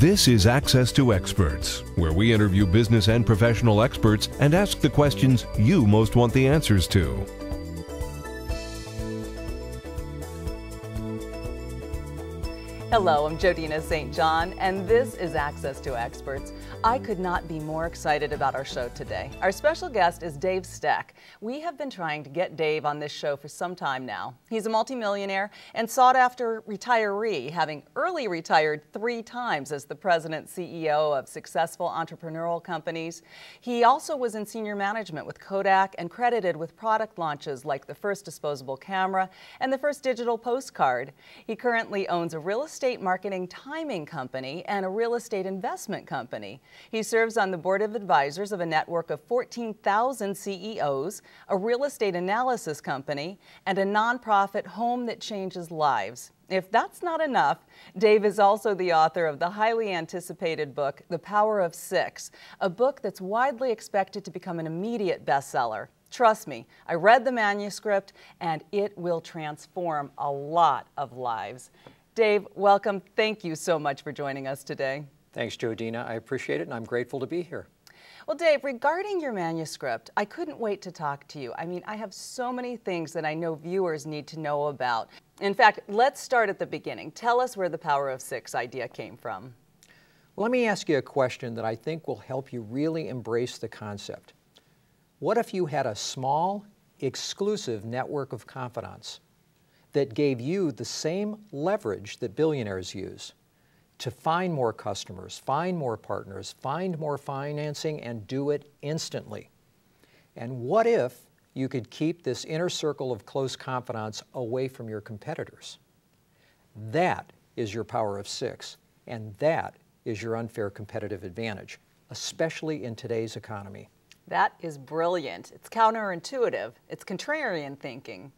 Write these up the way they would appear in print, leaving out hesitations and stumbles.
This is Access to Experts, where we interview business and professional experts and ask the questions you most want the answers to. Hello, I'm Jodina St. John, and this is Access to Experts. I could not be more excited about our show today. Our special guest is Dave Stech. We have been trying to get Dave on this show for some time now. He's a multimillionaire and sought-after retiree, having early retired 3 times as the president CEO of successful entrepreneurial companies. He also was in senior management with Kodak and credited with product launches like the first disposable camera and the first digital postcard. He currently owns a real estate marketing timing company and a real estate investment company. He serves on the board of advisors of a network of 14,000 CEOs, a real estate analysis company, and a nonprofit Home That Changes Lives. If that's not enough, Dave is also the author of the highly anticipated book, The Power of Six, a book that's widely expected to become an immediate bestseller. Trust me, I read the manuscript and it will transform a lot of lives. Dave, welcome. Thank you so much for joining us today. Thanks, Jodina. I appreciate it, and I'm grateful to be here. Well, Dave, regarding your manuscript, I couldn't wait to talk to you. I have so many things that I know viewers need to know about. In fact, let's start at the beginning. Tell us where the Power of Six idea came from. Let me ask you a question that I think will help you really embrace the concept. What if you had a small, exclusive network of confidants that gave you the same leverage that billionaires use to find more customers, find more partners, find more financing, and do it instantly? And what if you could keep this inner circle of close confidants away from your competitors? That is your power of six, and that is your unfair competitive advantage, especially in today's economy. That is brilliant. It's counterintuitive. It's contrarian thinking.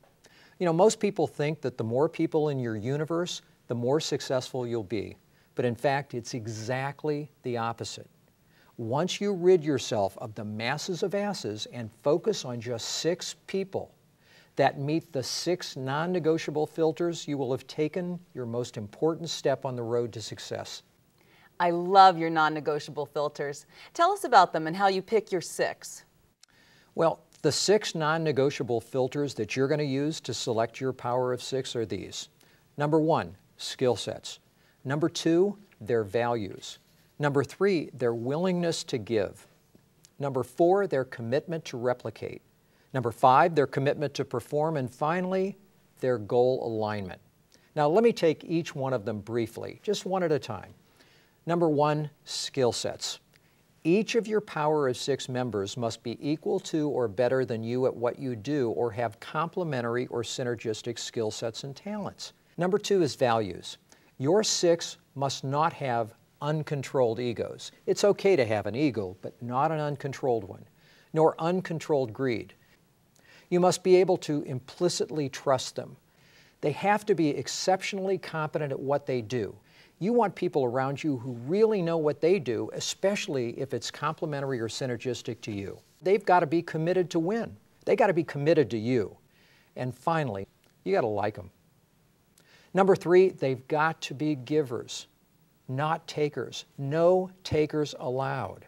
You know, most people think that the more people in your universe, the more successful you'll be. But in fact, it's exactly the opposite. Once you rid yourself of the masses of asses and focus on just 6 people that meet the 6 non-negotiable filters, you will have taken your most important step on the road to success. I love your non-negotiable filters. Tell us about them and how you pick your 6. Well, the 6 non-negotiable filters that you're going to use to select your power of 6 are these. Number 1, skill sets. Number 2, their values. Number 3, their willingness to give. Number 4, their commitment to replicate. Number 5, their commitment to perform. And finally, their goal alignment. Now, let me take each one of them briefly, just one at a time. Number 1, skill sets. Each of your Power of 6 members must be equal to or better than you at what you do or have complementary or synergistic skill sets and talents. Number 2 is values. Your 6 must not have uncontrolled egos. It's okay to have an ego, but not an uncontrolled one, nor uncontrolled greed. You must be able to implicitly trust them. They have to be exceptionally competent at what they do. You want people around you who really know what they do, especially if it's complementary or synergistic to you. They've got to be committed to win. They got to be committed to you. And finally, you got to like them. Number 3, they've got to be givers, not takers. No takers allowed.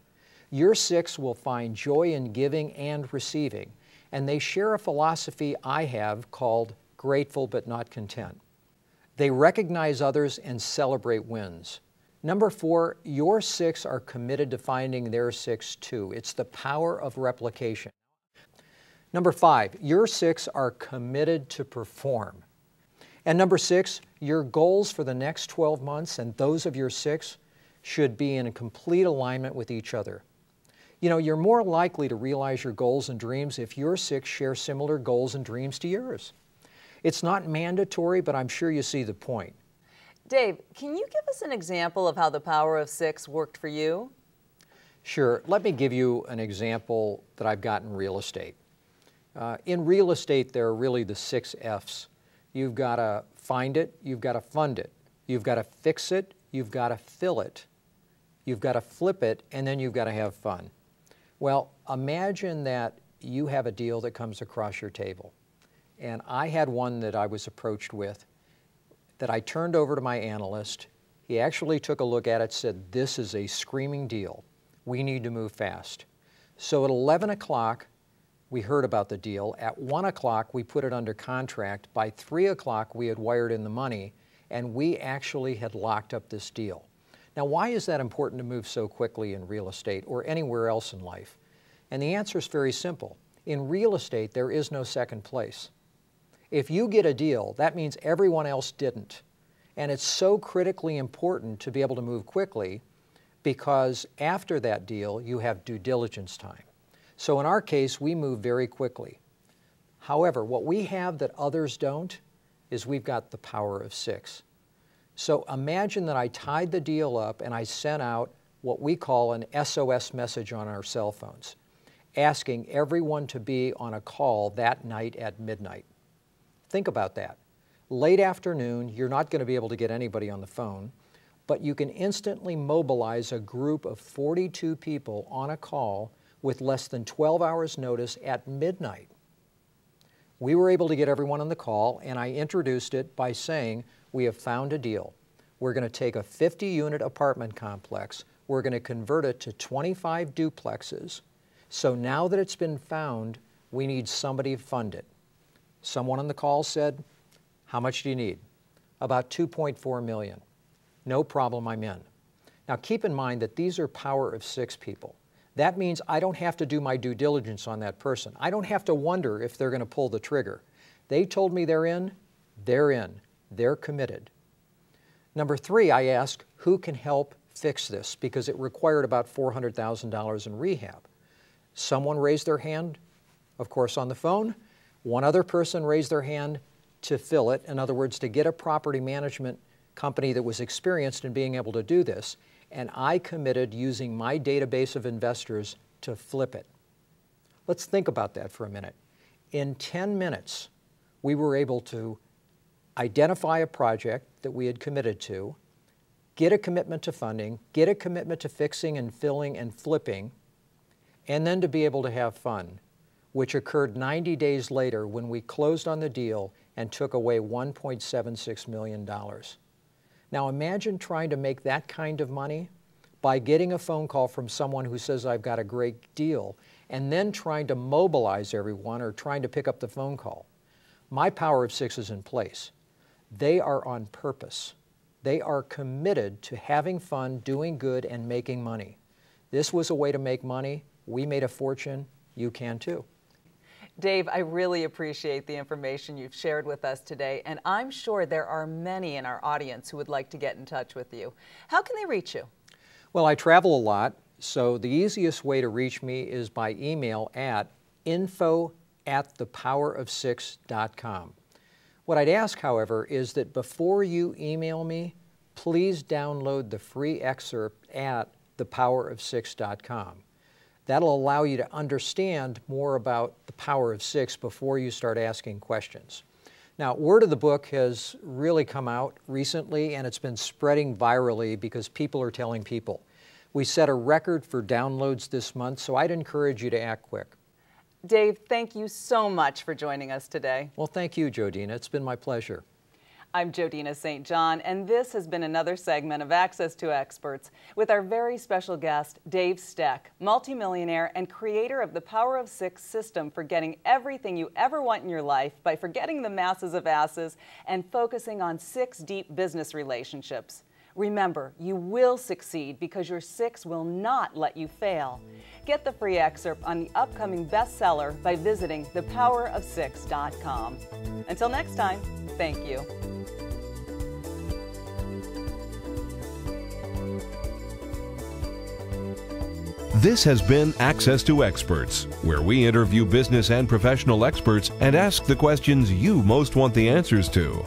Your 6 will find joy in giving and receiving, and they share a philosophy I have called grateful but not content. They recognize others and celebrate wins. Number 4, your 6 are committed to finding their 6 too. It's the power of replication. Number 5, your 6 are committed to perform. And number 6, your goals for the next 12 months and those of your 6 should be in complete alignment with each other. You know, you're more likely to realize your goals and dreams if your 6 share similar goals and dreams to yours. It's not mandatory, but I'm sure you see the point. Dave, can you give us an example of how the Power of 6 worked for you? Sure. Let me give you an example that I've got in real estate. In real estate, there are really the 6 F's. You've got to find it, you've got to fund it, you've got to fix it, you've got to fill it, you've got to flip it, and then you've got to have fun. Well, imagine that you have a deal that comes across your table. And I had one that I was approached with that I turned over to my analyst. He actually took a look at it, said, this is a screaming deal. We need to move fast. So at 11 o'clock, we heard about the deal. At 1 o'clock, we put it under contract. By 3 o'clock, we had wired in the money, and we actually had locked up this deal. Now, why is that important to move so quickly in real estate or anywhere else in life? And the answer is very simple. In real estate, there is no second place. If you get a deal, that means everyone else didn't. And it's so critically important to be able to move quickly because after that deal, you have due diligence time. So in our case, we move very quickly. However, what we have that others don't is we've got the power of 6. So imagine that I tied the deal up and I sent out what we call an SOS message on our cell phones, asking everyone to be on a call that night at midnight. Think about that. Late afternoon, you're not going to be able to get anybody on the phone, but you can instantly mobilize a group of 42 people on a call with less than 12 hours notice at midnight. We were able to get everyone on the call, and I introduced it by saying, we have found a deal. We're going to take a 50-unit apartment complex. We're going to convert it to 25 duplexes. So now that it's been found, we need somebody to fund it. Someone on the call said, how much do you need? About $2.4 million. No problem, I'm in. Now keep in mind that these are power of 6 people. That means I don't have to do my due diligence on that person. I don't have to wonder if they're going to pull the trigger. They told me they're in, they're committed. Number 3, I asked, who can help fix this? Because it required about $400,000 in rehab. Someone raised their hand, of course, on the phone. One other person raised their hand to fill it. In other words, to get a property management company that was experienced in being able to do this. And I committed using my database of investors to flip it. Let's think about that for a minute. In 10 minutes, we were able to identify a project that we had committed to, get a commitment to funding, get a commitment to fixing and filling and flipping, and then to be able to have fun, which occurred 90 days later when we closed on the deal and took away $1.76 million. Now imagine trying to make that kind of money by getting a phone call from someone who says, I've got a great deal, and then trying to mobilize everyone or trying to pick up the phone call. My power of 6 is in place. They are on purpose. They are committed to having fun, doing good, and making money. This was a way to make money. We made a fortune. You can too. Dave, I really appreciate the information you've shared with us today, and I'm sure there are many in our audience who would like to get in touch with you. How can they reach you? Well, I travel a lot, so the easiest way to reach me is by email at info@thepowerof6.com. What I'd ask, however, is that before you email me, please download the free excerpt at thepowerof6.com. That'll allow you to understand more about the power of 6 before you start asking questions. Now, word of the book has really come out recently, and it's been spreading virally because people are telling people. We set a record for downloads this month, so I'd encourage you to act quick. Dave, thank you so much for joining us today. Well, thank you, Jodina. It's been my pleasure. I'm Jodina St. John, and this has been another segment of Access to Experts with our very special guest, Dave Stech, multimillionaire and creator of the Power of 6 system for getting everything you ever want in your life by forgetting the masses of asses and focusing on 6 deep business relationships. Remember, you will succeed because your 6 will not let you fail. Get the free excerpt on the upcoming bestseller by visiting thepowerof6.com. Until next time, thank you. This has been Access to Experts, where we interview business and professional experts and ask the questions you most want the answers to.